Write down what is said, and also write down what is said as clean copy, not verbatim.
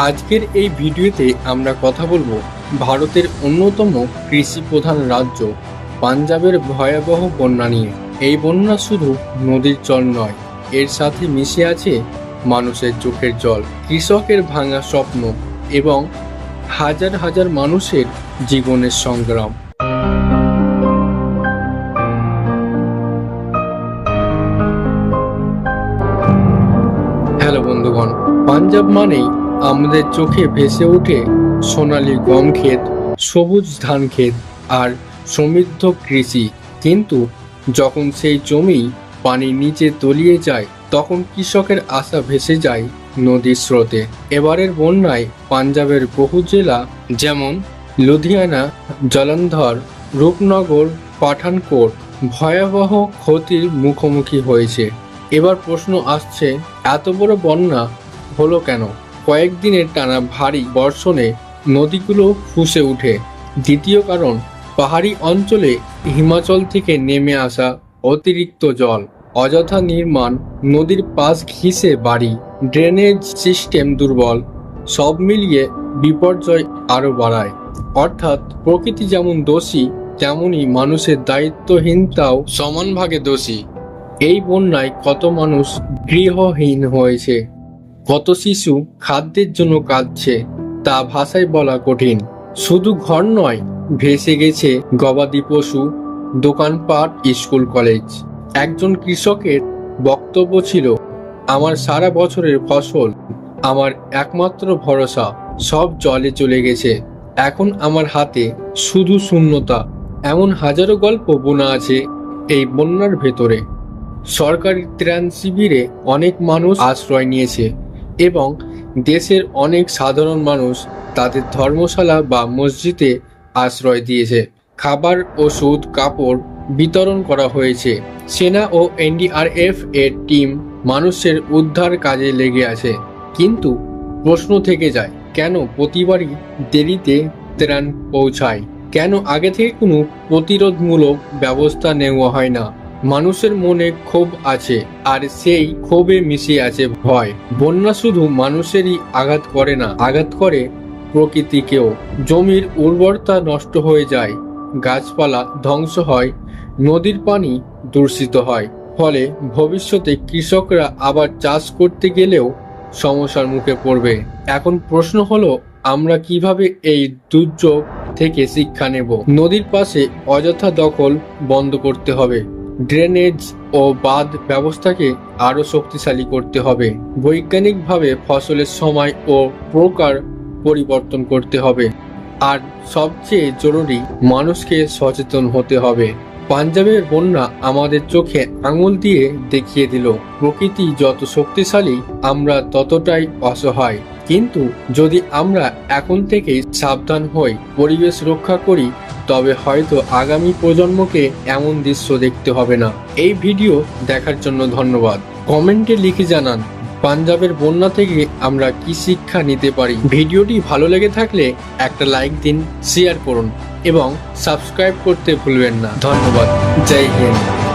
আজকের এই ভিডিওতে আমরা কথা বলবো ভারতের অন্যতম কৃষি প্রধান রাজ্য পাঞ্জাবের ভয়াবহ বন্যা নিয়ে। এই বন্যা শুধু নদীর জল নয়, এর সাথে মিশে আছে মানুষের চোখের জল, কৃষকের ভাঙা স্বপ্ন এবং হাজার হাজার মানুষের জীবনের সংগ্রাম। হ্যালো বন্ধুগণ, পাঞ্জাব মানেই আমাদের চোখে ভেসে ওঠে সোনালী গম ক্ষেত, সবুজ ধান ক্ষেত আর সমৃদ্ধ কৃষি। কিন্তু যখন সেই জমি পানির নিচে তলিয়ে যায়, তখন কৃষকের আশা ভেসে যায় নদীর স্রোতে। এবারের বন্যায় পাঞ্জাবের বহু জেলা যেমন লুধিয়ানা, জলন্ধর, রূপনগর, পাঠানকোট ভয়াবহ ক্ষতির মুখোমুখি হয়েছে। এবার প্রশ্ন আসছে, এত বড় বন্যা হলো কেন? কয়েকদিনের টানা ভারী বর্ষণে নদীগুলো ফুঁসে ওঠে। দ্বিতীয় কারণ, পাহাড়ি অঞ্চলে হিমাচল থেকে নেমে আসা অতিরিক্ত জল, অযথা নির্মাণ, নদীর পাশ ঘিসে বাড়ি, ড্রেনেজ সিস্টেম দুর্বল, সব মিলিয়ে বিপর্যয় আরও বাড়ায়। অর্থাৎ প্রকৃতি যেমন দোষী, তেমনি মানুষের দায়িত্বহীনতাও সমান ভাগে দোষী। এই বন্যায় কত মানুষ গৃহহীন হয়েছে, কত শিশু খাদ্যের জন্য কাঁদছে, তা ভাষায় বলা কঠিন। শুধু ঘর নয়, ভেসে গেছে গবাদি পশু, দোকানপাট, স্কুল কলেজ। একজন কৃষকের বক্তব্য ছিল, আমার সারা বছরের ফসল, আমার একমাত্র ভরসা, সব জলে চলে গেছে। এখন আমার হাতে শুধু শূন্যতা। এমন হাজারো গল্প বোনা আছে এই বন্যার ভেতরে। সরকারি ত্রাণ শিবিরে অনেক মানুষ আশ্রয় নিয়েছে এবং দেশের অনেক সাধারণ মানুষ তাদের ধর্মশালা বা মসজিদে আশ্রয় দিয়েছে। খাবার, ওষুধ, কাপড় বিতরণ করা হয়েছে। সেনা ও এনডিআরএফ এর টিম মানুষের উদ্ধার কাজে লেগে আছে। কিন্তু প্রশ্ন থেকে যায়, কেন প্রতিবারই দেরিতে ত্রাণ পৌঁছায়? কেন আগে থেকে কোনো প্রতিরোধমূলক ব্যবস্থা নেওয়া হয় না? মানুষের মনে ক্ষোভ আছে, আর সেই ক্ষোভে মিশে আছে ভয়। বন্যা শুধু মানুষেরই আঘাত করে না, আঘাত করে প্রকৃতিকেও। জমির উর্বরতা নষ্ট হয়ে যায়, গাছপালা ধ্বংস হয়, নদীর পানি দূষিত হয়। ফলে ভবিষ্যতে কৃষকরা আবার চাষ করতে গেলেও সমস্যার মুখে পড়বে। এখন প্রশ্ন হলো, আমরা কিভাবে এই দুর্যোগ থেকে শিক্ষা নেব? নদীর পাশে অযথা দখল বন্ধ করতে হবে। ড্রেনেজ ও বাঁধ ব্যবস্থাকে আরও শক্তিশালী করতে হবে। বৈজ্ঞানিকভাবে ফসলের সময় ও প্রকার পরিবর্তন করতে হবে। আর সবচেয়ে জরুরি, মানুষকে সচেতন হতে হবে। পাঞ্জাবের বন্যা আমাদের চোখে আঙুল দিয়ে দেখিয়ে দিল, প্রকৃতি যত শক্তিশালী, আমরা ততটাই অসহায়। কিন্তু যদি আমরা এখন থেকেই সাবধান হই, পরিবেশ রক্ষা করি, তবে হয়তো আগামী প্রজন্মকে এমন দৃশ্য দেখতে হবে না। এই ভিডিও দেখার জন্য ধন্যবাদ। কমেন্টে লিখে জানান, পাঞ্জাবের বন্যা থেকে আমরা কি শিক্ষা নিতে পারি। ভিডিওটি ভালো লেগে থাকলে একটা লাইক দিন, শেয়ার করুন এবং সাবস্ক্রাইব করতে ভুলবেন না। ধন্যবাদ। জয় হিন্দ।